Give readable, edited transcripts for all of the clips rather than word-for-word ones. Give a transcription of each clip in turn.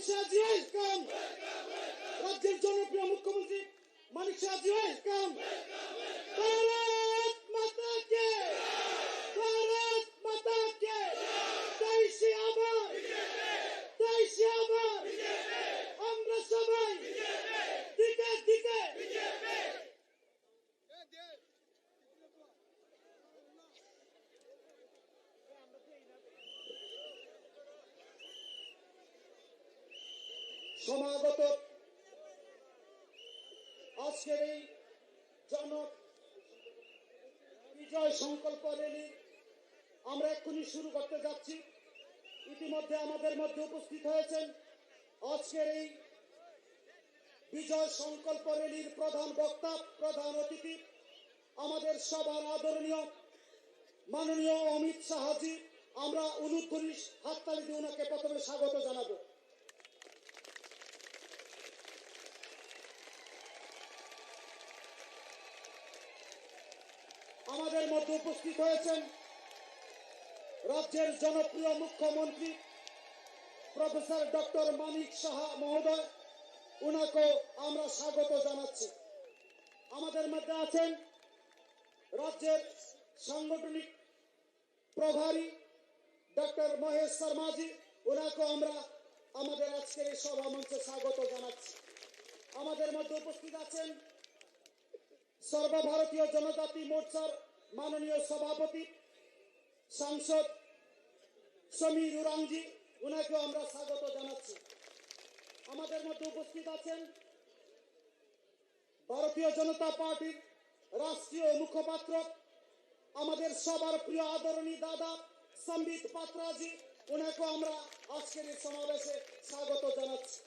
শাহ জিয়া ইসলাম রাজ্যের জনপ্রিয় মুখ্যমন্ত্রী মানিক শাহ জিয়া ইসলাম ভারত মাতা কে ভারত মাতা কে দেশে আবার আমরা সবাই দিকে দিকে সমাগত আজকের এই জন বিজয় সংকল্প র্যালি আমরা এক্ষুনি শুরু করতে যাচ্ছি। ইতিমধ্যে আমাদের মধ্যে উপস্থিত হয়েছেন আজকের এই বিজয় সংকল্প র্যালির প্রধান বক্তা, প্রধান অতিথি, আমাদের সবার আদরণীয় মাননীয় অমিত শাহজি। আমরা উলুধ্বনি হাততালি দিয়ে ওনাকে প্রথমে স্বাগত জানাবো। আমাদের মধ্যে উপস্থিত হয়েছেন রাজ্যের জনপ্রিয় মুখ্যমন্ত্রী প্রফেসর ডক্টর মানিক শাহ মহোদয়, ওনাকে আমরা স্বাগত জানাচ্ছি। আমাদের মধ্যে আছেন রাজ্যের সাংগঠনিক প্রভারী ডক্টর মহেশ শর্মাজি, ওনাকে আমরা আমাদের আজকের এই সভা মঞ্চে স্বাগত জানাচ্ছি। আমাদের মধ্যে উপস্থিত আছেন সর্বভারতীয় জনজাতি মোর্চার মাননীয় সভাপতি সাংসদ সমীর উরাংজি, ওনাকেও আমরা স্বাগত জানাচ্ছি। আমাদের মধ্যে উপস্থিত আছেন ভারতীয় জনতা পার্টির রাষ্ট্রীয় মুখপাত্র আমাদের সবার প্রিয় আদরণীয় দাদা সম্বিত পাত্রাজি, ওনাকেও আমরা আজকের এই সমাবেশে স্বাগত জানাচ্ছি।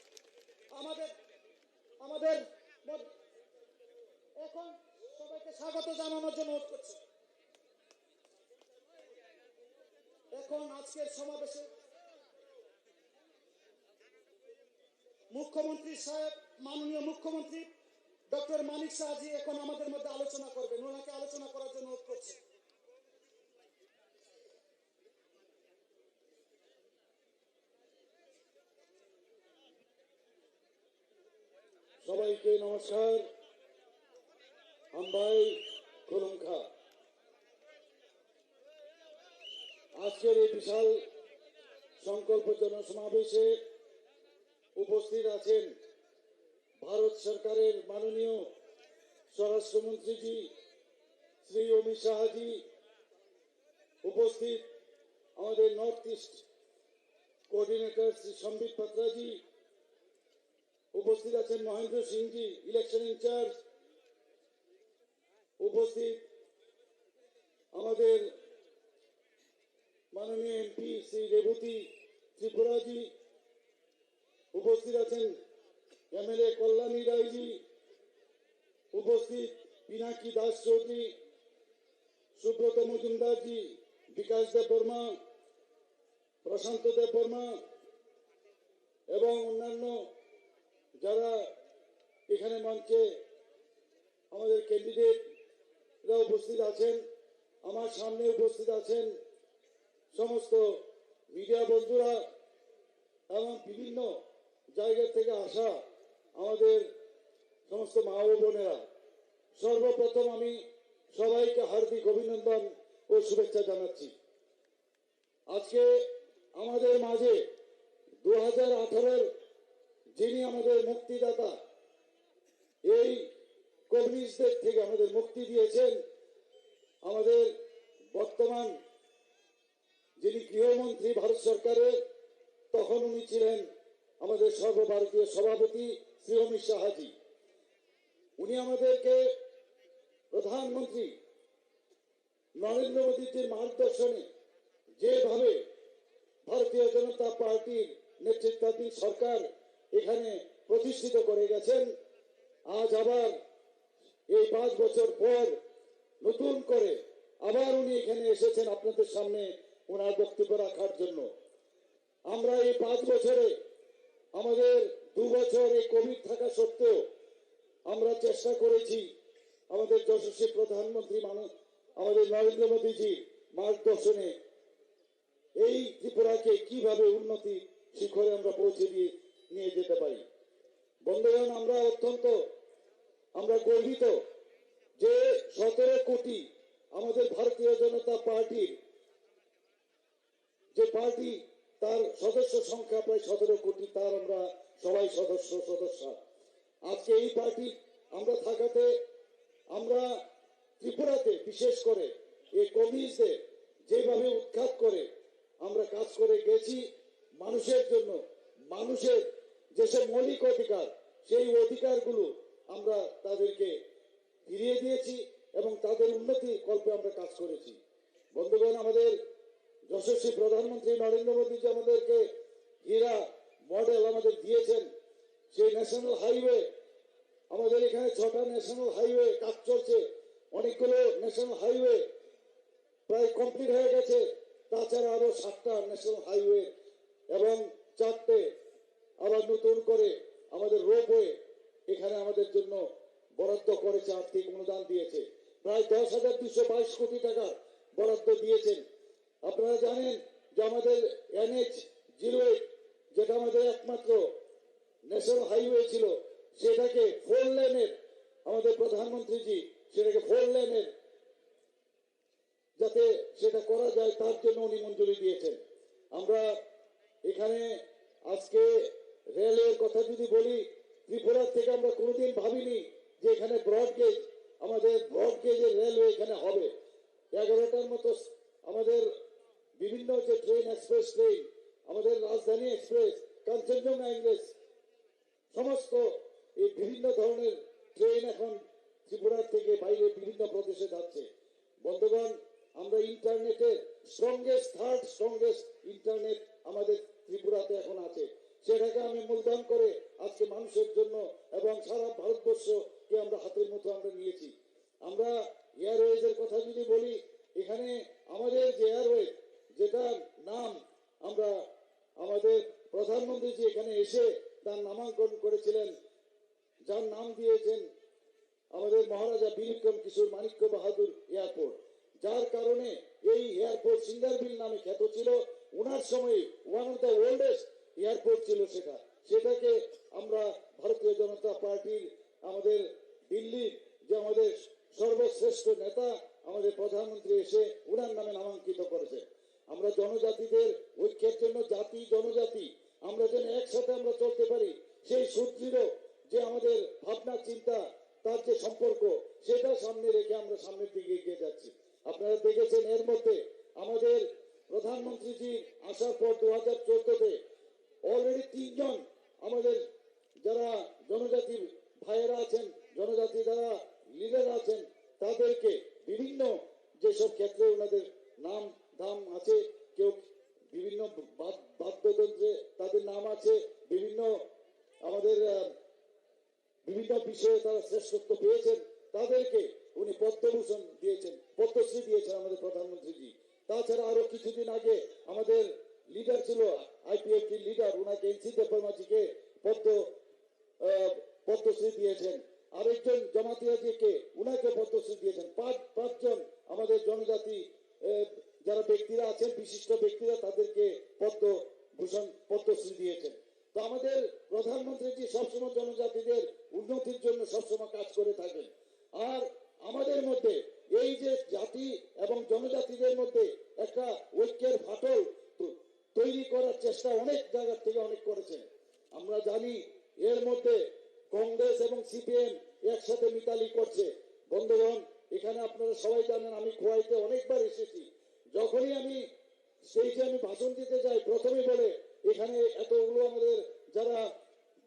আমাদের এখন সবাইকে স্বাগত জানানোর জন্য অনুরোধ করছি। এখন আজকের সমাবেশে মুখ্যমন্ত্রী সাহেব, মাননীয় মুখ্যমন্ত্রী ডক্টর মানিক শাহজি এখন আমাদের মধ্যে আলোচনা করবেন। ওনাকে আলোচনা করার জন্য অনুরোধ করছি। সবাইকে নমস্কার। আমবাই খুলুমখা। আজকের এই বিশাল সংকল্প জনসমাবেশে উপস্থিত আছেন ভারত সরকারের মাননীয় স্বরাষ্ট্রমন্ত্রীজি শ্রী অমিত শাহজি, উপস্থিত আমাদের নর্থ ইস্ট কোঅর্ডিনেটর শ্রী সম্বিত পাত্রাজি, উপস্থিত আছেন মহেন্দ্র সিংজি ইলেকশন ইনচার্জ, উপস্থিত আমাদের মাননীয় এমপি শ্রী রেবতী ত্রিপুরাজি, উপস্থিত আছেন এমএলএ কল্যাণী রায়জি, উপস্থিত পিনাকি দাস চৌধুরী, সুব্রত মজুমদারজি, বিকাশ দেব বর্মা, প্রশান্ত দেব বর্মা এবং অন্যান্য যারা এখানে মঞ্চে আমাদের ক্যান্ডিডেটরা উপস্থিত আছেন। আমার সামনে উপস্থিত আছেন সমস্ত মিডিয়া বন্ধুরা এবং বিভিন্ন জায়গা থেকে আসা আমাদের সমস্ত মা ও বোনেরা। সর্বপ্রথম আমি সবাইকে হার্দিক অভিনন্দন ও শুভেচ্ছা জানাচ্ছি। আজকে আমাদের মাঝে 2018-র যিনি আমাদের মুক্তিদাতা, এই কমিউনিস্টদের থেকে আমাদের মুক্তি দিয়েছেন, আমাদের বর্তমান যিনি গৃহমন্ত্রী ভারত সরকারের, তখন উনি ছিলেন আমাদের সর্বভারতীয় সভাপতি শ্রী অমিত শাহজি। উনি আমাদেরকে প্রধানমন্ত্রী নরেন্দ্র মোদীজির মার্গদর্শনে যেভাবে ভারতীয় জনতা পার্টির নেতৃত্বাধীন সরকার এখানে প্রতিষ্ঠিত করে গেছেন, আজ আবার এই 5 বছর পর নতুন করে আবার উনি এখানে এসেছেন আপনাদের সামনে ওনার বক্তব্য রাখার জন্য। আমরা এই 5 বছরে আমাদের 2 বছর এই কোভিড থাকা সত্ত্বেও আমরা চেষ্টা করেছি আমাদের যশস্বী প্রধানমন্ত্রী আমাদের নরেন্দ্র মোদীজির মার্গদর্শনে এই ত্রিপুরাকে কিভাবে উন্নতি শিখরে আমরা পৌঁছে দিয়ে নিয়ে যেতে পারি। বন্ধুগণ, আমরা গর্বিত যে 17 কোটি আমাদের ভারতীয় জনতা পার্টির যে পার্টি, তার সদস্য সংখ্যা প্রায় 17 কোটি, তার আমরা সবাই সদস্য। আজকে এই পার্টি আমরা থাকাতে আমরা ত্রিপুরাতে বিশেষ করে এই কমিউনিস্টদের যেভাবে উৎখাত করে আমরা কাজ করে গেছি, মানুষের জন্য, মানুষের যেসব মৌলিক অধিকার, সেই অধিকারগুলো আমরা তাদেরকে ফিরিয়ে দিয়েছি এবং তাদের উন্নতি কল্পে আমরা কাজ করেছি। বন্ধুগণ, আমাদের যশস্বী প্রধানমন্ত্রী নরেন্দ্র মোদী যে আমাদেরকে হীরা মডেল আমাদের দিয়েছেন, সেই ন্যাশনাল হাইওয়ে, আমাদের এখানে 6টা ন্যাশনাল হাইওয়ে কাজ চলছে, অনেকগুলো ন্যাশনাল হাইওয়ে প্রায় কমপ্লিট হয়ে গেছে, তাছাড়া আরো 7টা ন্যাশনাল হাইওয়ে এবং 4টে আবার নতুন করে আমাদের রোপওয়ে এখানে আমাদের জন্য বরাদ্দ করেছে, আর্থিক অনুদান দিয়েছে, প্রায় 10,222 কোটি টাকা বরাদ্দ দিয়েছেন। আপনারা জানেন যে আমাদের NH-08 যেটা আমাদের একমাত্র ন্যাশনাল হাইওয়ে ছিল, সেটাকে 4 লেনের, আমাদের প্রধানমন্ত্রীজি সেটাকে 4 লেনের যাতে সেটা করা যায় তার জন্য উনি মঞ্জুরি দিয়েছেন। আমরা এখানে আজকে রেলের কথা যদি বলি, ত্রিপুরার থেকে আমরা কোনোদিন ভাবিনি যে এখানে ব্রডগেজ, আমাদের ব্রডগেজের রেলওয়ে এখানে হবে। 11টার মতো আমাদের বিভিন্ন যে ট্রেন, এক্সপ্রেস ট্রেন, আমাদের রাজধানী এক্সপ্রেস, কাঞ্চনজঙ্ঘা এক্সপ্রেস, সমস্ত এই বিভিন্ন ধরনের ট্রেন এখন ত্রিপুরার থেকে বাইরে বিভিন্ন প্রদেশে যাচ্ছে। বন্ধুগণ, আমরা ইন্টারনেটের থার্ড স্ট্রংগেস্ট ইন্টারনেট আমাদের ত্রিপুরাতে এখন আছে, সেটাকে আমি মূলধন করে আজকে মানুষের জন্য এবং সারা ভারতবর্ষকে আমরা হাতের মতো আমরা নিয়েছি। আমরা এয়ারওয়েজের কথা যদি বলি, এখানে আমাদের যে এয়ারওয়েজ, যেটার নাম আমরা আমাদের প্রধানমন্ত্রীজি এখানে এসে তার নামাঙ্কন করেছিলেন, যার নাম দিয়েছেন আমাদের মহারাজা বীরবিক্রম কিশোর মাণিক্য বাহাদুর এয়ারপোর্ট, যার কারণে এই এয়ারপোর্ট সিঙ্গারবিল নামে খ্যাত ছিল। ওনার সময় one of the oldest airport ছিল সেটাকে আমরা ভারতীয় জনতা পার্টির আমাদের দিল্লির যে আমাদের সর্বশ্রেষ্ঠ নেতা আমাদের প্রধানমন্ত্রী এসে ওনার নামে নামাঙ্কিত করেছে। আমরা জনজাতিদের ঐক্যের জন্য, জাতি জনজাতি আমরা যেন একসাথে আমরা চলতে পারি, সেই সুদৃঢ় যে আমাদের ভাবনা চিন্তা, তার যে সম্পর্ক, সেটা সামনে রেখে আমরা সামনের দিকে এগিয়ে যাচ্ছি। আপনারা দেখেছেন এর মধ্যে আমাদের প্রধানমন্ত্রীজি আসার পর 2014-তে অলরেডি 3 জন আমাদের যারা জনজাতি ভাইয়েরা আছেন, জনজাতি যারা লিডার আছেন, তাদেরকে বিভিন্ন যেসব ক্ষেত্রে ওনাদের নাম ধাম আছে, কেউ বিভিন্ন বাদ্যযন্ত্রে তাদের নাম আছে, বিভিন্ন আমাদের বিভিন্ন বিষয়ে তারা শ্রেষ্ঠত্ব পেয়েছেন, তাদেরকে উনি পদ্মভূষণ দিয়েছেন, পদ্মশ্রী দিয়েছেন আমাদের প্রধানমন্ত্রীজি। তাছাড়া আরো কিছুদিন আগে আমাদের লিডার ছিল IPFT লিডার, ওনাকে NC দেববর্মাজিকে পদ্মশ্রী দিয়েছেন। আরেকজন জমাতিয়াজিকে উনাকে পদ্মশ্রী দিয়েছেন। পাঁচজন আমাদের জনজাতি যারা ব্যক্তিরা আছেন, বিশিষ্ট ব্যক্তিরা, তাদেরকে পদ্মভূষণ পদ্মশ্রী দিয়েছেন। তো আমাদের প্রধানমন্ত্রীজি সবসময় জনজাতিদের উন্নতির জন্য সবসময় কাজ করে থাকেন। আর আমাদের মধ্যে এই যে জাতি এবং জনজাতিদের মধ্যে একটা ঐক্যের ফাটল তৈরি করার চেষ্টা অনেক জায়গা থেকে অনেক করেছেন। আমরা জানি এর মধ্যে কংগ্রেস এবং CPM একসাথে মিতালি করছে। বন্ধুগণ, এখানে আপনারা সবাই জানেন আমি খোয়াইতে অনেকবার এসেছি। যখনই আমি স্টেজে আমি ভাষণ দিতে যাই, প্রথমে বলে এখানে এতগুলো আমাদের যারা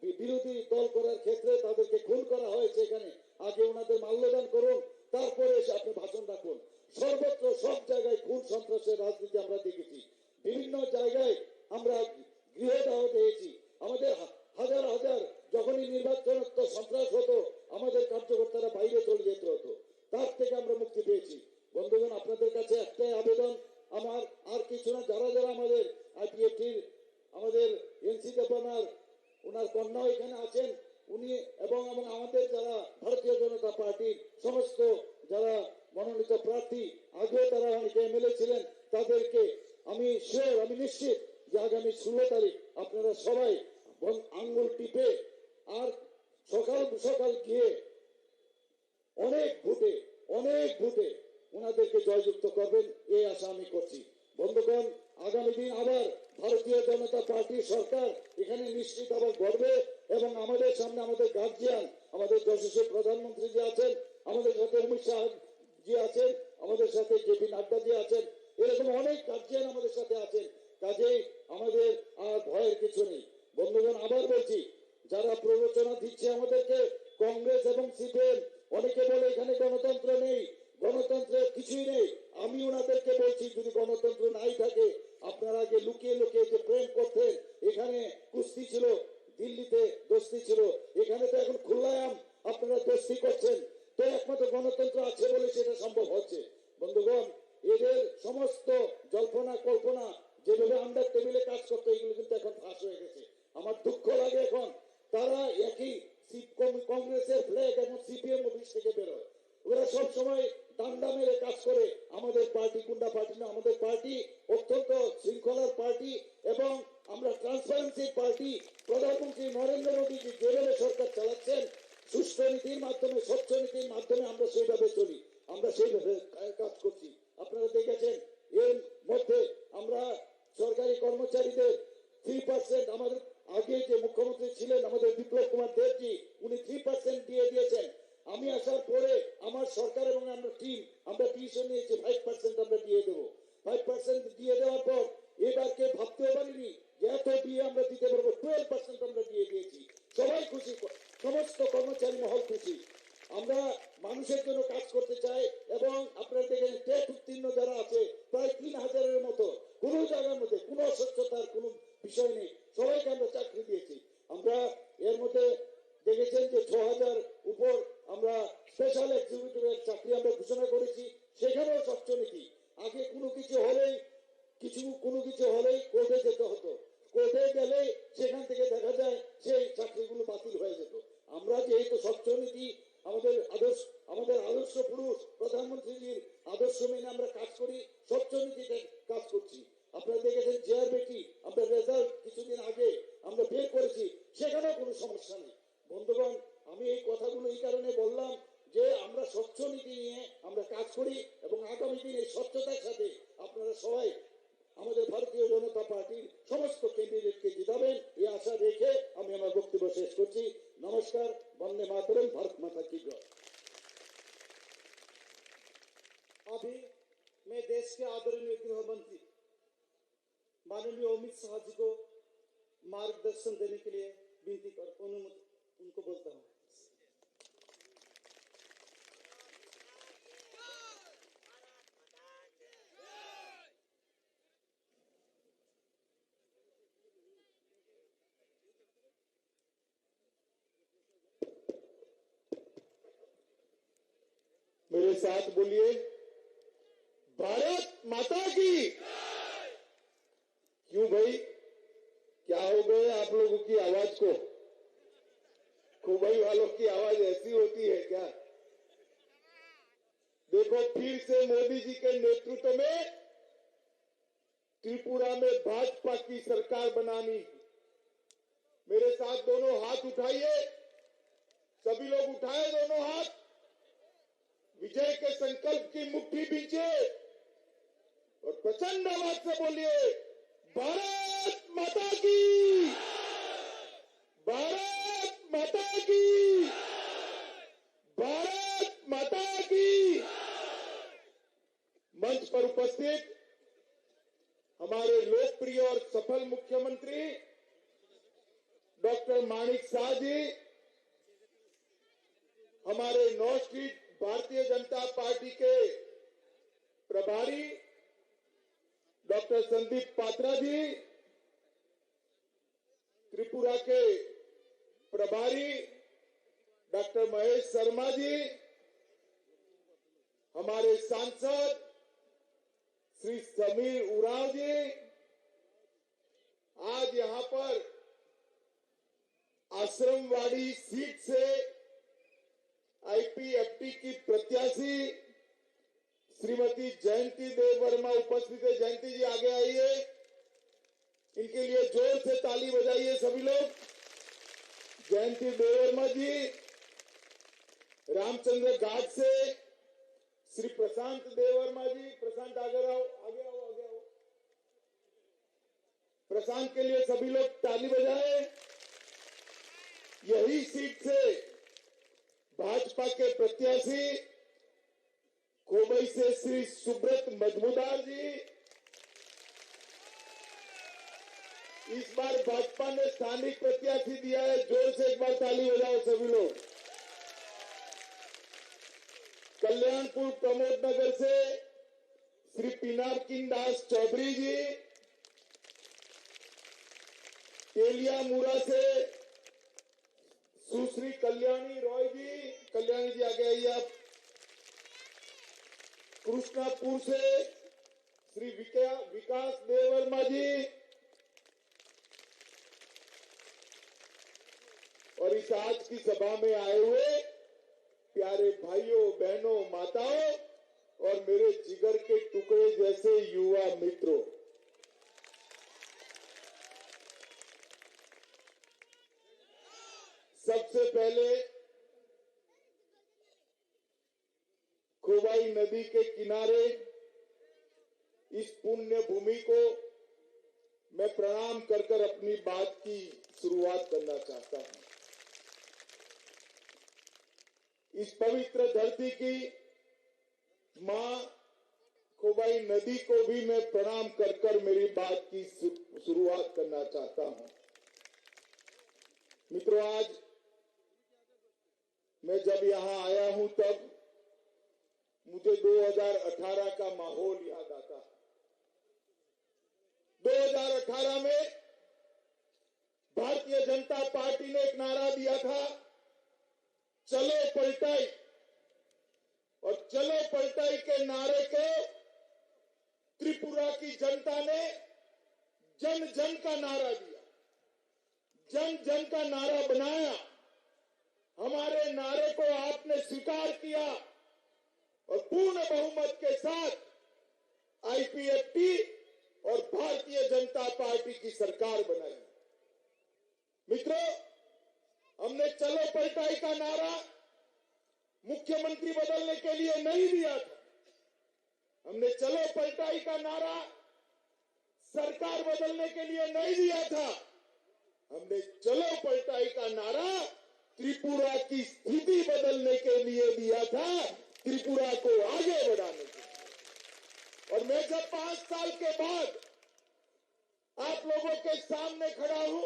বিরোধী দল করার ক্ষেত্রে তাদেরকে খুন করা হয়েছে, এখানে আগে ওনাদের মাল্যদান করুন, তারপরে এসে আপনি ভাষণ রাখুন। সর্বত্র সব জায়গায় খুন সন্ত্রাসের রাজনীতি আমরা দেখেছি। বিভিন্ন জায়গায় আমরা গৃহদাহ দেখেছি। আমাদের হাজার হাজার যখনই নির্বাচনত সন্ত্রাস হতো, আমাদের কার্যকর্তারা বাইরে চলে যেতে হতো, তার থেকে আমরা মুক্তি পেয়েছি। বন্ধুগণ, আপনাদের কাছে একটাই আবেদন আমার, আর কিছু না, যারা যারা আমাদের IPFTর আমাদের NC দেববর্মার ওনার কন্যাও এখানে আছেন, উনি এবং আমাদের যারা ভারতীয় জনতা পার্টির সমস্ত যারা মনোনীত প্রার্থী, আগেও তারা অনেকে MLA ছিলেন, তাদেরকে আমি নিশ্চিত যে আগামী 16 তারিখ আপনারা সবাই আঙ্গুল বন্ধুগণ, আগামী দিন আবার ভারতীয় জনতা পার্টির সরকার এখানে নিশ্চিত আবার গড়বে এবং আমাদের সামনে আমাদের গার্জিয়ান, আমাদের যশস্বী প্রধানমন্ত্রী যে আছেন, আমাদের সাথে অমিত শাহ জি আছেন, আমাদের সাথে জেপি নাড্ডা জি আছেন, এরকম অনেক গার্জিয়ান আমাদের সাথে আছেন। কাজেই আমাদের আর ভয়ের কিছু নেই। বন্ধুগণ, আবার বলছি, যারা প্ররোচনা দিচ্ছে আমাদেরকে, কংগ্রেস এবং সিপিএম, অনেকে বলে এখানে গণতন্ত্র নেই, গণতন্ত্রের কিছুই নেই। আমি ওনাদেরকে বলছি, যদি গণতন্ত্র নাই থাকে, আপনারা আগে লুকিয়ে লুকিয়ে যে প্রেম করতেন, এখানে কুস্তি ছিল, দিল্লিতে দোস্তি ছিল, এখানে তো এখন খোলায়াম আপনারা দোস্তি করছেন। তো একমাত্র গণতন্ত্র আছে বলে সেটা সম্ভব হচ্ছে। বন্ধুগণ, এদের সমস্ত জল্পনা কল্পনা যেভাবে আন্ডার টেবিলে কাজ করতো, এগুলো কিন্তু এখন ফাঁস হয়ে গেছে। আমার দুঃখ লাগে এখন তারা একই কংগ্রেসের ফ্ল্যাগ এবং সিপিএম অফিস থেকে বেরোয়। ওরা সব সময় ডান্ডা মেরে কাজ করে। আমাদের পার্টি গুন্ডা পার্টি না, আমাদের পার্টি অত্যন্ত শৃঙ্খলার পার্টি এবং আমরা ট্রান্সপারেন্সি পার্টি। প্রধানমন্ত্রী নরেন্দ্র মোদী যেভাবে সরকার চালাচ্ছেন, সুস্থ নীতির মাধ্যমে, স্বচ্ছ নীতির মাধ্যমে আমরা সেইভাবে চলি, আমরা সেইভাবে কাজ করছি। আপনারা দেখেছেন এর মধ্যে আমরা সরকারি কর্মচারীদের 3%, আমাদের আগে যে মুখ্যমন্ত্রী ছিলেন আমাদের বিপ্লব কুমার দেবজি, উনি 3% দিয়ে দিয়েছেন। আমি আসার পরে আমার সরকার এবং আমরা টিম, আমরা ডিসিশন নিয়েছি 5% আমরা দিয়ে দেবো। 5% দিয়ে দেওয়ার পর এবারকে ভাবতেও পারিনি যে এত দিয়ে আমরা দিতে পারবো। 12% আমরা দিয়ে দিয়েছি। সবাই খুশি, সমস্ত কর্মচারী মহল খুশি। আমরা মানুষের জন্য কাজ করতে চাই এবং আপনারা দেখেন টেট উত্তীর্ণ যারা আছে প্রায় 3000-এর মতো, কোনো জায়গার মধ্যে কোনো অস্বচ্ছতার কোনো বিষয় নেই, সবাইকে আমরা চাকরি দিয়েছি। আমরা এর মধ্যে দেখেছেন যে 6000 উপর আমরা স্পেশাল এক্সিকিউটিভের চাকরি আমরা ঘোষণা করেছি, সেখানেও স্বচ্ছ নীতি। আগে কোনো কিছু হলেই কোর্টে যেতে হতো, কোর্টে গেলে সেখান থেকে দেখা যায় সেই চাকরিগুলো বাতিল হয়ে যেত। আমরা যেহেতু স্বচ্ছ নীতি, আমাদের আদর্শ পুরুষ প্রধানমন্ত্রীজির আদর্শ মেনে আমরা কাজ করি, স্বচ্ছ নীতিতে কাজ করছি। আপনারা দেখেছেন জেআর বেটি, আমরা রেজাল্ট কিছুদিন আগে আমরা বের করেছি, সেখানেও কোনো সমস্যা নেই। বন্ধুগণ, আমি এই কথাগুলো এই কারণে বললাম যে আমরা স্বচ্ছ নীতি নিয়ে আমরা কাজ করি এবং আগামী দিন এই স্বচ্ছতার সাথে আপনারা সবাই আমাদের ভারতীয় জনতা পার্টির সমস্ত ক্যান্ডিডেটকে জিতাবেন, এই আশা রেখে আমি আমার বক্তব্য শেষ করছি। নমস্কার, বন্দে মাতরম, ভারত মাতা কি জয়। अभी मैं देश के आदरणीय गृह मंत्री माननीय अमित शाह जी को मार्गदर्शन देने के लिए विनती कर अनुमति उनको बोलता हूँ। मेरे साथ बोलिए, भारत माता की। क्यों भाई, क्या हो गए आप लोगों की आवाज को? खुबई वालों की आवाज ऐसी होती है क्या? देखो, फिर से मोदी जी के नेतृत्व में त्रिपुरा में भाजपा की सरकार बनानी। मेरे साथ दोनों हाथ उठाइए, सभी लोग उठाए दोनों हाथ, विजय के संकल्प की मुट्ठी बींचे और प्रचंड आवाज से बोलिए, भारत माता की, भारत माता की, भारत माता की। मंच पर उपस्थित हमारे लोकप्रिय और सफल मुख्यमंत्री डॉक्टर माणिक शाह जी, हमारे north street Bharatiya Janata party के प्रभारी डॉक्टर संदीप पात्रा जी, त्रिपुरा के प्रभारी डॉक्टर महेश शर्मा जी, हमारे सांसद श्री समीर उरांव जी, आज यहां पर आश्रमवाड़ी सीट से आईपीएफटी की प्रत्याशी श्रीमती जयंती देव वर्मा उपस्थित है। जयंती जी आगे आइए, इनके लिए जोर से ताली बजाइए सभी लोग। जयंती देव वर्मा जी, रामचंद्र घाट से श्री प्रशांत देव वर्मा जी, प्रशांत आगे आओ, आगे आओ, आगे आओ। प्रशांत के लिए सभी लोग ताली बजाए। यही सीट से भाजपा के प्रत्याशी कोबई से श्री सुब्रत मजमूदार जी, इस बार भाजपा ने स्थानिक प्रत्याशी दिया है। जोर से एक बार ताली बजाओ सभी लोग। कल्याणपुर प्रमोद नगर से श्री पिनाकिन दास चौधरी जी, तेलियामुरा से सुश्री कल्याणी रॉय जी, कल्याणी जी आगे आइए आप। कृष्णापुर से श्री विकास देव वर्मा जी, और इस आज की सभा में आए हुए प्यारे भाइयों बहनों माताओं और मेरे जिगर के टुकड़े जैसे युवा मित्रों, सबसे पहले खोवाई नदी के किनारे इस पुण्य भूमि को मैं प्रणाम कर कर अपनी बात की शुरुआत करना चाहता हूं। इस पवित्र धरती की मां खोवाई नदी को भी मैं प्रणाम कर कर मेरी बात की शुरुआत करना चाहता हूं। मित्रों, आज मैं जब यहां आया हूं तब मुझे 2018 का माहौल याद आता है। 2018 में भारतीय जनता पार्टी ने एक नारा दिया था, चलो पलटाई, और चलो पलटाई के नारे को त्रिपुरा की जनता ने जन जन का नारा दिया, जन जन का नारा बनाया। हमारे नारे को आपने स्वीकार किया और पूर्ण बहुमत के साथ आईपीएफटी और भारतीय जनता पार्टी की सरकार बनाई। मित्रों, हमने चलो पलटाई का नारा मुख्यमंत्री बदलने के लिए नहीं दिया था। हमने चलो पलटाई का नारा सरकार बदलने के लिए नहीं दिया था। हमने चलो पलटाई का नारा त्रिपुरा की स्थिति बदलने के लिए दिया था, त्रिपुरा को आगे बढ़ाने के लिए। और मैं जब 5 साल के बाद आप लोगों के सामने खड़ा हूं,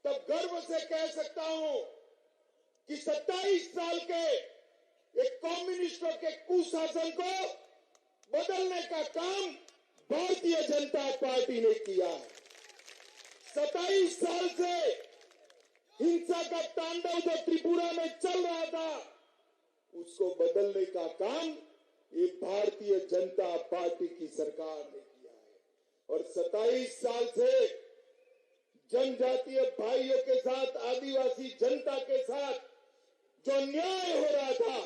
तब गर्व से कह सकता हूं कि 27 साल के एक कम्युनिस्टों के कुशासन को बदलने का काम भारतीय जनता पार्टी ने किया है। 27 साल से हिंसा का तांडव जो त्रिपुरा में चल रहा था, उसको बदलने का काम ये भारतीय जनता पार्टी की सरकार ने किया है। और 27 साल से जनजातीय भाइयों के साथ, आदिवासी जनता के साथ जो अन्याय हो रहा था,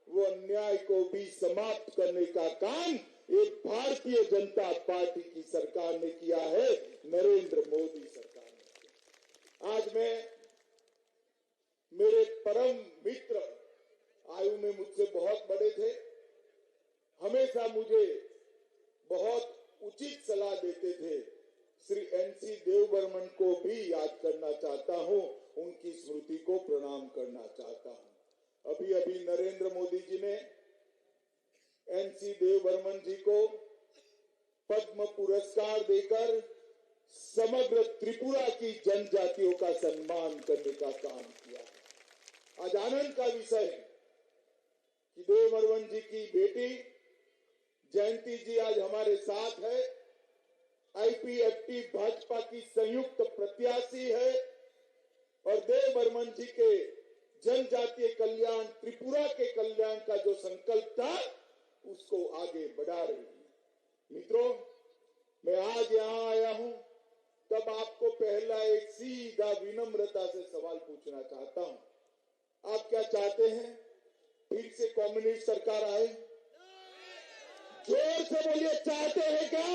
वो अन्याय को भी समाप्त करने का काम ये भारतीय जनता पार्टी की सरकार ने किया है, नरेंद्र मोदी सरकार ने। आज मैं, मेरे परम मित्र आयु में मुझसे बहुत बड़े थे, हमेशा मुझे बहुत उचित सलाह देते थे, श्री एनसी देव बर्मन को भी याद करना चाहता हूं, उनकी स्मृति को प्रणाम करना चाहता हूं। अभी अभी नरेंद्र मोदी जी ने एनसी देव बर्मन जी को पद्म पुरस्कार देकर समग्र त्रिपुरा की जनजातियों का सम्मान करने का काम किया है। आज आनंद का विषय है कि देव बर्मन जी की बेटी जयंती जी आज हमारे साथ है। आईपीएफटी भाजपा की संयुक्त प्रत्याशी है और देव बर्मन जी के जनजातीय कल्याण, त्रिपुरा के कल्याण का जो संकल्प था, उसको आगे बढ़ा रही है। मित्रों, मैं आज यहां आया हूं तब आपको पहला एक सीधा विनम्रता से सवाल पूछना चाहता हूं। आप क्या चाहते हैं? फिर से कम्युनिस्ट सरकार आए? जोर से बोलिए, चाहते हैं क्या?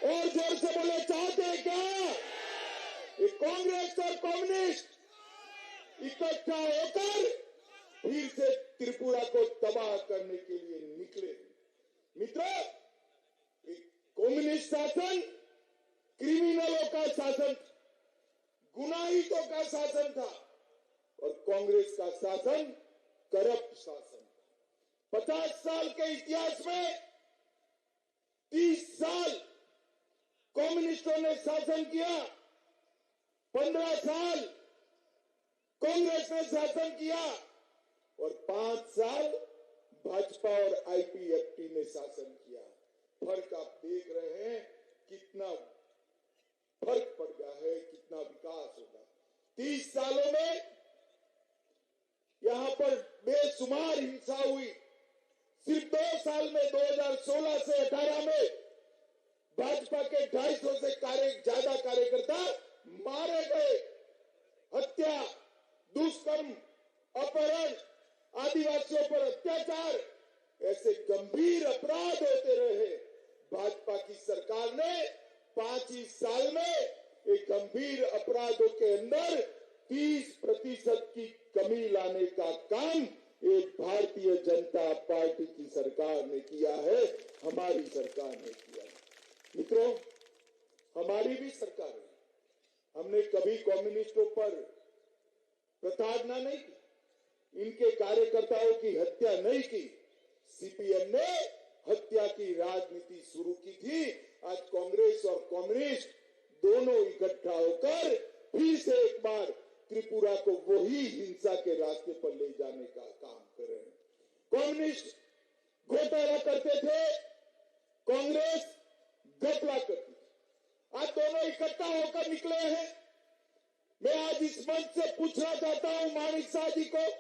और जोर से बोले, चाहते हैं क्या? ये कांग्रेस और कम्युनिस्ट इकट्ठा होकर फिर से त्रिपुरा को तबाह करने के लिए निकले। मित्रों, कम्युनिस्ट शासन का शासन, गुनाहितों का शासन था और कांग्रेस का शासन करप्ट शासन था। 50 साल के इतिहास में 30 साल कम्युनिस्टों ने शासन किया, 15 साल कांग्रेस ने शासन किया और 5 साल भाजपा और आईपीएफटी ने शासन किया। फर्क आप देख रहे हैं, कितना फर्क पड़ गया है, कितना विकास होगा। 30 सालों में यहां पर बेशुमार हिंसा हुई। सिर्फ 2 साल में 2016 से 18 में भाजपा के 250 से ज्यादा कार्यकर्ता मारे गए। हत्या, दुष्कर्म, अपहरण, आदिवासियों पर अत्याचार, ऐसे गंभीर अपराध होते रहे। भाजपा की सरकार ने 5 ही साल में एक गंभीर अपराधों के अंदर 30% की कमी लाने का काम एक भारतीय जनता पार्टी की सरकार ने किया है, हमारी सरकार ने किया है। मित्रों, हमारी भी सरकार है, हमने कभी कम्युनिस्टों पर प्रताड़ना नहीं की, इनके कार्यकर्ताओं की हत्या नहीं की। सीपीएम ने हत्या की राजनीति शुरू की थी। आज कांग्रेस और कम्युनिस्ट दोनों इकट्ठा होकर फिर से एक बार त्रिपुरा को वही हिंसा के रास्ते पर ले जाने का काम कर रहे हैं। कम्युनिस्ट घोटाला करते थे, कांग्रेस घपला करती थी। आज दोनों इकट्ठा होकर निकले हैं। मैं आज इस मंच से पूछना चाहता हूं माणिक शाह जी को,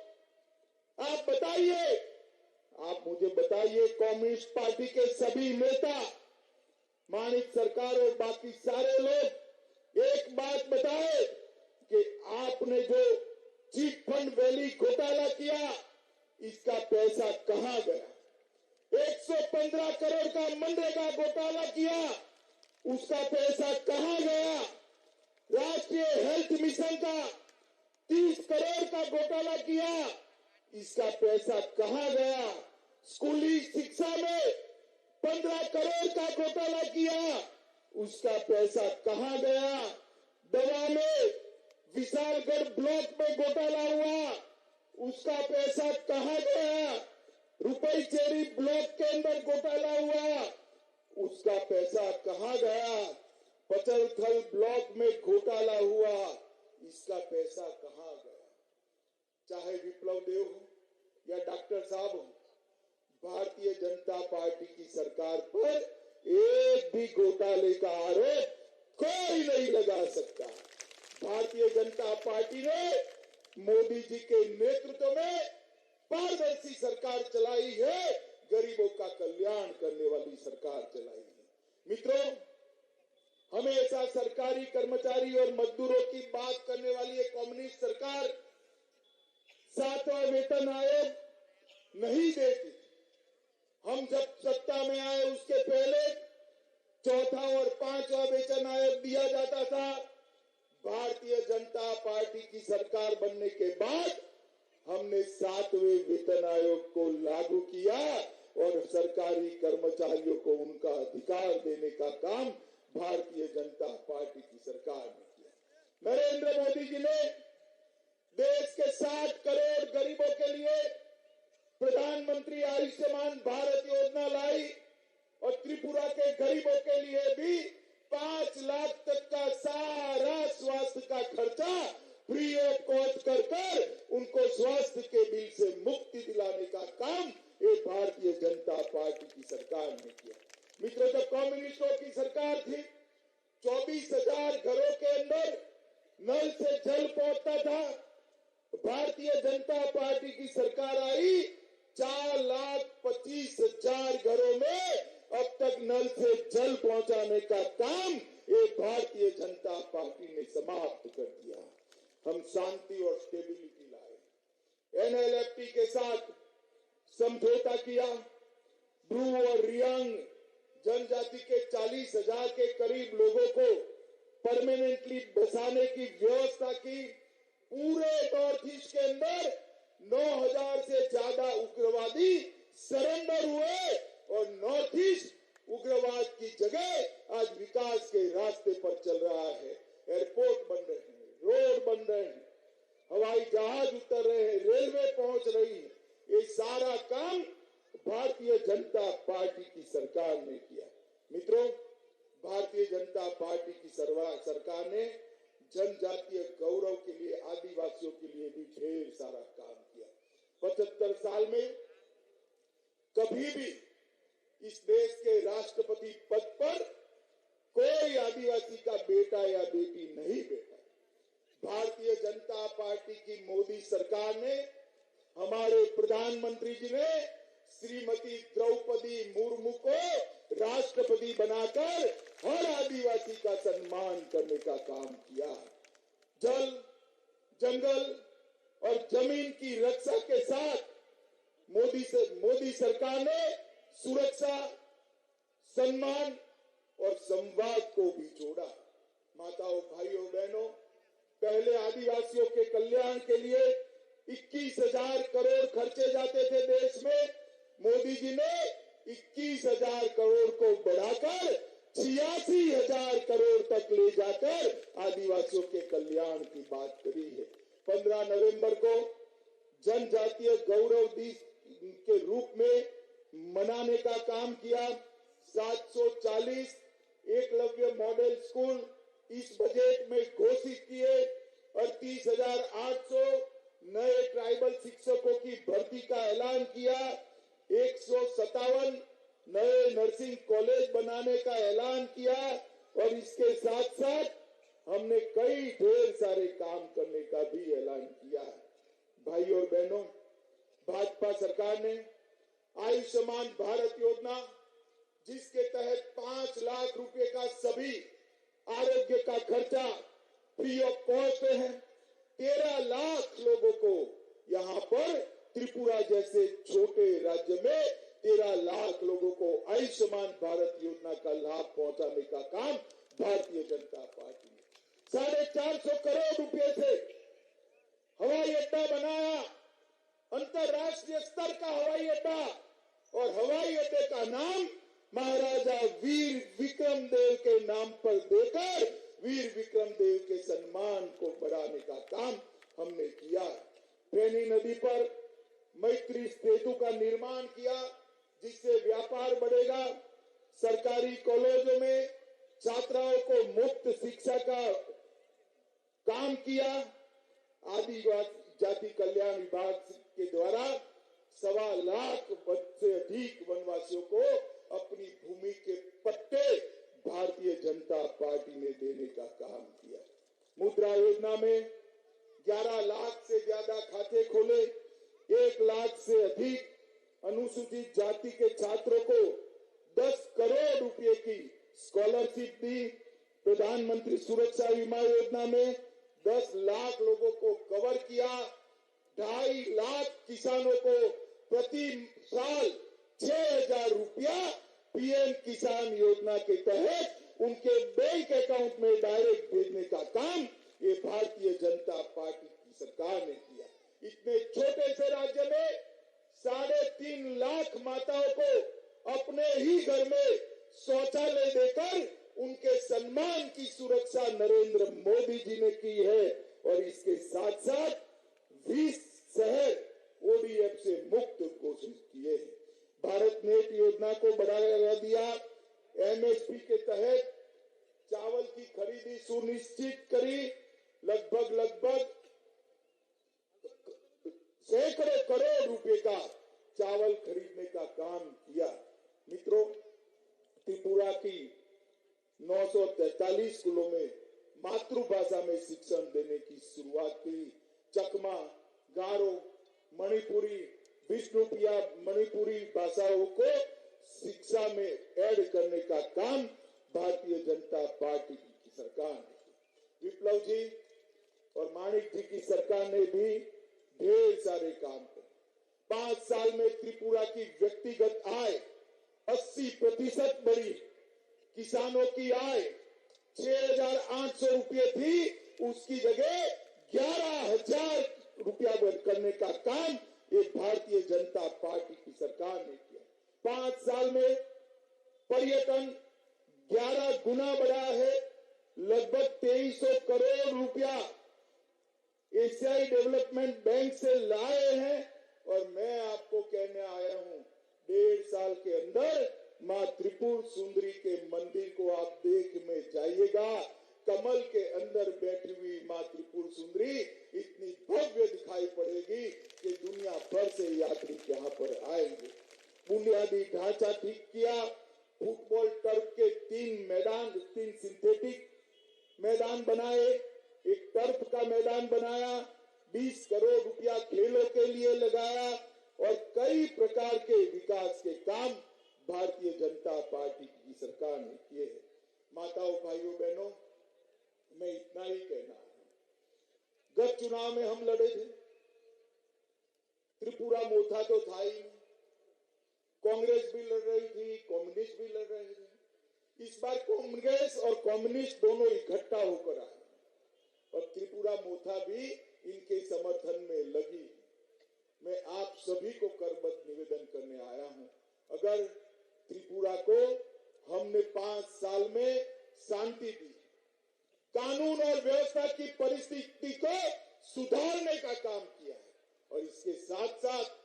आप बताइए, आप मुझे बताइए, कम्युनिस्ट पार्टी के सभी नेता, माणिक सरकार और बाकी सारे लोग एक बात बताए कि आपने जो चिट फंड वैली घोटाला किया, इसका पैसा कहां गया? 115 करोड़ का मनरेगा घोटाला किया, उसका पैसा कहां गया? राष्ट्रीय हेल्थ मिशन का 30 करोड़ का घोटाला किया, इसका पैसा कहां गया? स्कूली शिक्षा में 15 करोड़ का घोटाला किया, उसका पैसा कहां गया? दवा में विशालगढ़ ब्लॉक में घोटाला हुआ, उसका पैसा कहां गया? रुपई चेरी ब्लॉक के अंदर घोटाला हुआ, उसका पैसा कहां गया? पचलथल ब्लॉक में घोटाला हुआ, इसका पैसा कहां गया? चाहे विप्लव देव हो या डॉक्टर साहब हो, भारतीय जनता पार्टी की सरकार पर एक भी घोटाले का आरोप कोई नहीं लगा सकता। भारतीय जनता पार्टी ने मोदी जी के नेतृत्व में पारदर्शी सरकार चलाई है, गरीबों का कल्याण करने वाली सरकार चलाई है। मित्रों, हमेशा सरकारी कर्मचारी और मजदूरों की बात करने वाली एक कम्युनिस्ट सरकार 7वां वेतन आयोग नहीं देती। हम जब सत्ता में आए उसके पहले 4था और 5वां वेतन आयोग दिया जाता था। भारतीय जनता पार्टी की सरकार बनने के बाद हमने 7वें वेतन आयोग को लागू किया और सरकारी कर्मचारियों को उनका अधिकार देने का काम भारतीय जनता पार्टी की सरकार ने किया। नरेंद्र मोदी जी ने देश के 60 करोड़ गरीबों के लिए प्रधानमंत्री आयुष्मान भारत योजना लाई और त्रिपुरा के गरीबों के लिए भी 5 लाख तक का सारा स्वास्थ्य का खर्चा फ्री ऑफ कॉस्ट कर उनको स्वास्थ्य के बिल से मुक्ति दिलाने का काम ये भारतीय जनता पार्टी की सरकार ने किया। मित्रों, जब कम्युनिस्टों की सरकार थी 24,000 घरों के अंदर नल से जल पहुंचता था। भारतीय जनता पार्टी की सरकार आई, 4,25,000 घरों में अब तक नल से जल पहुंचाने का काम ये भारतीय जनता पार्टी ने समाप्त कर दिया। हम शांति और स्टेबिलिटी लाए, एनएलएफटी के साथ समझौता किया, ब्रू और रियांग जनजाति के 40,000 के करीब लोगों को परमानेंटली बसाने की व्यवस्था की। पूरे नॉर्थ ईस्ट के अंदर 9,000 से ज्यादा उग्रवादी सरेंडर हुए और नॉर्थ ईस्ट उग्रवाद की जगह आज विकास के रास्ते पर चल रहा है। एयरपोर्ट बन रहे हैं, रोड बन रहे हैं, हवाई जहाज उतर रहे हैं, रेलवे पहुंच रही है। ये सारा काम भारतीय जनता पार्टी की सरकार ने किया। मित्रों, भारतीय जनता पार्टी की सरकार ने जनजातीय गौरव के लिए, आदिवासियों के लिए भी ढेर सारा काम किया। 75 साल में कभी भी इस देश के राष्ट्रपति पद पर कोई आदिवासी का बेटा या बेटी नहीं बैठा। भारतीय जनता पार्टी की मोदी सरकार ने, हमारे प्रधानमंत्री जी ने श्रीमती द्रौपदी मुर्मू को राष्ट्रपति बनाकर हर आदिवासी का सम्मान करने का काम किया। जल, जंगल और जमीन की रक्षा के साथ मोदी सरकार ने सुरक्षा, सम्मान और संवाद को भी जोड़ा। माताओं, भाइयों, बहनों, पहले आदिवासियों के कल्याण के लिए 21,000 करोड़ खर्चे जाते थे देश में। मोदी जी ने 21,000 करोड़ को बढ़ाकर 86,000 करोड़ तक ले जाकर आदिवासियों के कल्याण की बात करी है। 15 नवंबर को जनजातीय गौरव दिवस के रूप में मनाने का काम किया। 740 एकलव्य मॉडल स्कूल इस बजट में घोषित किए और 30,800 नए ट्राइबल शिक्षकों की भर्ती का ऐलान किया। 157 नए नर्सिंग कॉलेज बनाने का ऐलान किया और इसके साथ साथ हमने कई ढेर सारे काम करने का भी ऐलान किया। भाई और बहनों, भाजपा सरकार ने आयुष्मान भारत योजना, जिसके तहत 5 लाख रुपए का सभी आरोग्य का खर्चा फ्री ऑफ कॉस्ट है। 13 लाख लोगों को यहाँ पर त्रिपुरा जैसे छोटे राज्य में 13 लाख लोगों को आयुष्मान भारत योजना का लाभ पहुंचाने का काम भारतीय जनता पार्टी ने 450 करोड़ रुपए से हवाई अड्डा बनाया, अंतरराष्ट्रीय स्तर का हवाई अड्डा, और हवाई अड्डे का नाम महाराजा वीर विक्रम देव के नाम पर देकर वीर विक्रम देव के सम्मान को बढ़ाने का काम हमने किया। फेनी नदी पर मैत्री सेतु का निर्माण किया, जिससे व्यापार बढ़ेगा। सरकारी कॉलेजों में छात्राओं को मुफ्त शिक्षा का काम किया। आदिवासी जाति कल्याण विभाग के द्वारा 1.25 लाख से अधिक वनवासियों को अपनी भूमि के पट्टे भारतीय जनता पार्टी ने देने का काम किया। मुद्रा योजना में 11 लाख से ज्यादा खाते खोले। 1 लाख से अधिक अनुसूचित जाति के छात्रों को 10 करोड़ रुपए की स्कॉलरशिप दी। प्रधानमंत्री सुरक्षा बीमा योजना में 10 लाख लोगों को कवर किया। 2.5 लाख किसानों को प्रति साल 6,000 रुपया पीएम किसान योजना के तहत उनके बैंक अकाउंट में डायरेक्ट भेजने का काम ये भारतीय जनता पार्टी की सरकार ने किया। इतने छोटे से राज्य में 3.5 लाख माताओं को अपने ही घर में शौचालय देकर उनके सम्मान की सुरक्षा नरेंद्र मोदी जी ने की है। और इसके साथ साथ 20 शहर ओडीएफ से मुक्त घोषित किए हैं। भारत नेट योजना को बढ़ावा दिया। एमएसपी के तहत चावल की खरीदी सुनिश्चित करी। लगभग सैकड़ों करोड़ रुपए का चावल खरीदने का काम किया। मित्रों, त्रिपुरा की 943 स्कूलों में मातृभाषा में शिक्षण देने की शुरुआत की। चकमा, गारो, मणिपुरी, विष्णुप्रिया मणिपुरी भाषाओं को शिक्षा में ऐड करने का काम भारतीय जनता पार्टी की सरकार ने किया। विप्लव जी और माणिक जी की सरकार ने भी ढेर सारे काम करे। 5 साल में त्रिपुरा की व्यक्तिगत आय 80% बढ़ी। किसानों की आय 6,800 रुपये थी, उसकी जगह 11,000 रुपया करने का काम ये भारतीय जनता पार्टी की सरकार ने किया। 5 साल में पर्यटन 11 गुना बढ़ा है। लगभग 2300 करोड़ रुपया एशियाई डेवलपमेंट बैंक से लाए हैं। और मैं आपको कहने आया हूं, 1.5 साल के अंदर मां त्रिपुर सुंदरी के मंदिर को आप देख में जाइएगा। कमल के अंदर बैठी हुई मां त्रिपुर सुंदरी इतनी भव्य दिखाई पड़ेगी कि दुनिया भर से यात्री यहाँ पर आएंगे। बुनियादी ढांचा ठीक किया। फुटबॉल टर्फ के 3 सिंथेटिक मैदान बनाए, एक टर्फ का मैदान बनाया, 20 करोड़ रुपया खेलों के लिए लगाया और कई प्रकार के विकास के काम भारतीय जनता पार्टी की सरकार ने किए हैं। माताओं, भाइयों, बहनों, मैं इतना ही कहना है। गत चुनाव में हम लड़े थे, त्रिपुरा मोथा तो था ही नहीं। कांग्रेस भी लड़ रही थी, कम्युनिस्ट भी लड़ रहे थे। इस बार कांग्रेस और कम्युनिस्ट दोनों इकट्ठा होकर आए और त्रिपुरा मोथा भी इनके समर्थन में लगी। मैं आप सभी को करबद्ध निवेदन करने आया हूं, अगर त्रिपुरा को हमने 5 साल में शांति दी, कानून और व्यवस्था की परिस्थिति को सुधारने का काम किया है और इसके साथ साथ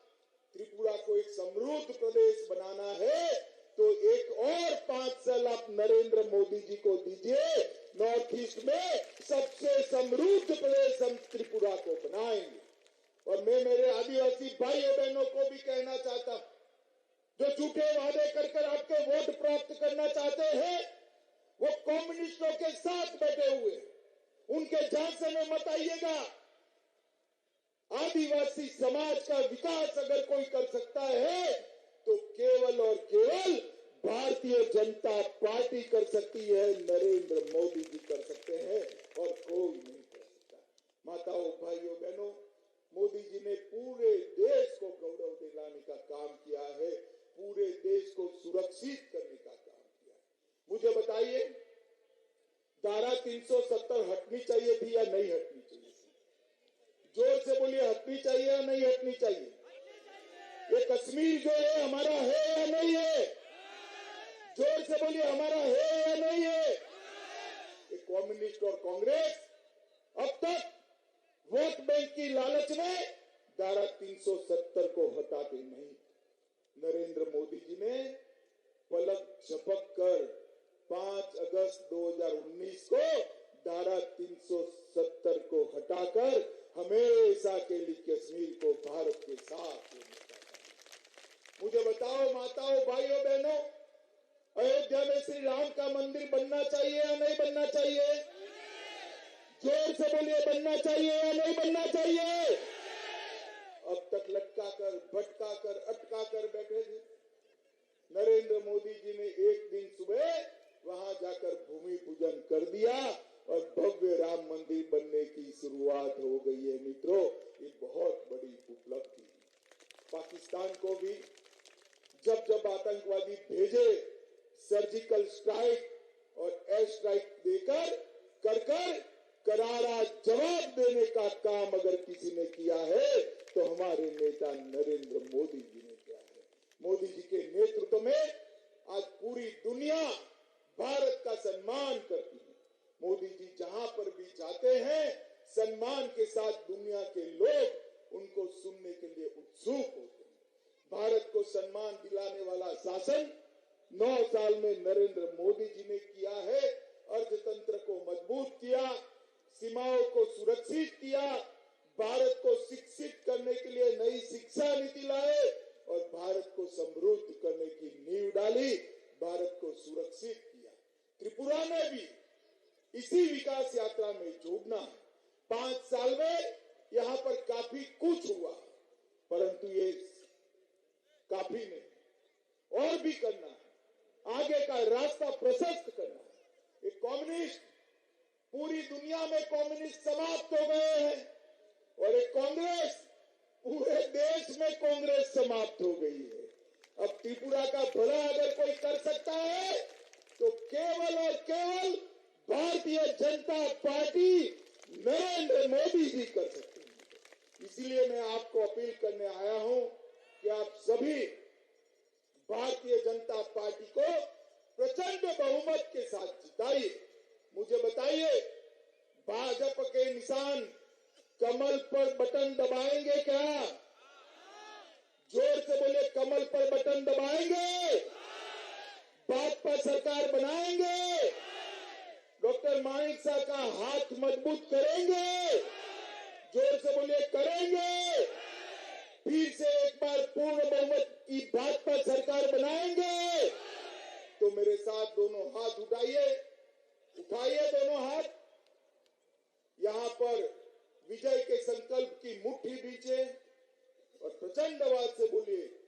त्रिपुरा को एक समृद्ध प्रदेश बनाना है, तो एक और 5 साल आप नरेंद्र मोदी जी को दीजिए। नॉर्थ ईस्ट में सबसे समृद्ध प्रदेश हम त्रिपुरा को बनाएंगे। और मैं मेरे आदिवासी भाइयों बहनों को भी कहना चाहता हूं, जो झूठे वादे कर आपके वोट प्राप्त करना चाहते हैं, वो कम्युनिस्टों के साथ बैठे हुए, उनके झांसे में मत आइएगा। आदिवासी समाज का विकास अगर कोई कर सकता है तो केवल और केवल भारतीय जनता पार्टी कर सकती है, नरेंद्र मोदी जी कर सकते हैं और कोई नहीं कर सकता। माताओं, भाइयों, बहनों, मोदी जी ने पूरे देश को गौरव दिलाने का काम किया है, पूरे देश को सुरक्षित करने का काम किया है। मुझे बताइए, धारा 370 हटनी चाहिए थी या नहीं हटनी चाहिए? जोर से बोलिए, हटनी चाहिए या नहीं हटनी चाहिए? ये कश्मीर जो है हमारा है या नहीं है? जोर से बोलिए, हमारा है या नहीं है? ये कम्युनिस्ट और कांग्रेस अब तक वोट बैंक की लालच में धारा 370 को हटाते नहीं। नरेंद्र मोदी जी ने पलक झपक कर 5 अगस्त 2019 को धारा 370 को हटाकर हमेशा के लिए कश्मीर को भारत के साथ जोड़ना चाहता है। मुझे बताओ माताओं, भाइयों, बहनों, अयोध्या में श्री राम का मंदिर बनना चाहिए या नहीं बनना चाहिए? जोर से बोलिए, बनना चाहिए या नहीं बनना चाहिए? अब तक लटका कर, भटका कर, अटका कर बैठे थे। नरेंद्र मोदी जी ने एक दिन सुबह वहां जाकर भूमि पूजन कर दिया और भव्य राम मंदिर बनने की शुरुआत हो गई है। मित्रों, ये बहुत बड़ी उपलब्धि। पाकिस्तान को भी जब जब आतंकवादी भेजे, सर्जिकल स्ट्राइक और एयर स्ट्राइक देकर कर करारा जवाब देने का काम अगर किसी ने किया है तो हमारे नेता नरेंद्र मोदी जी ने किया है। मोदी जी के नेतृत्व में आज पूरी दुनिया भारत का सम्मान करती है। मोदी जी जहां पर भी जाते हैं, सम्मान के साथ दुनिया के लोग उनको सुनने के लिए उत्सुक होते हैं। भारत को सम्मान दिलाने वाला शासन 9 साल में नरेंद्र मोदी जी ने किया है। अर्थतंत्र को मजबूत किया, सीमाओं को सुरक्षित किया, भारत को शिक्षित करने के लिए नई शिक्षा नीति लाए और भारत को समृद्ध करने की नींव डाली, भारत को सुरक्षित किया। त्रिपुरा में भी इसी विकास यात्रा में जोड़ना है। 5 साल में यहाँ पर काफी कुछ हुआ, परंतु ये काफी नहीं, और भी करना है, आगे का रास्ता प्रशस्त करना है। एक कम्युनिस्ट, पूरी दुनिया में कम्युनिस्ट समाप्त हो गए हैं और एक कांग्रेस, पूरे देश में कांग्रेस समाप्त हो गई है। अब त्रिपुरा का भला अगर कोई कर सकता है तो केवल और केवल भारतीय जनता पार्टी, नरेंद्र मोदी जी कर सकते हैं। इसलिए मैं आपको अपील करने आया हूं कि आप सभी भारतीय जनता पार्टी को प्रचंड बहुमत के साथ जिताइए। मुझे बताइए, भाजपा के निशान कमल पर बटन दबाएंगे क्या? जोर से बोले, कमल पर बटन दबाएंगे? भाजपा सरकार बनाएंगे? डॉक्टर माणिक साहब का हाथ मजबूत करेंगे? जोर से बोले, करेंगे? फिर से एक बार पूर्ण बहुमत की भाजपा सरकार बनाएंगे? तो मेरे साथ दोनों हाथ उठाइए, उठाइए दोनों हाथ। यहां पर विजय के संकल्प की मुट्ठी बीचे और प्रचंड आवाज से बोलिए,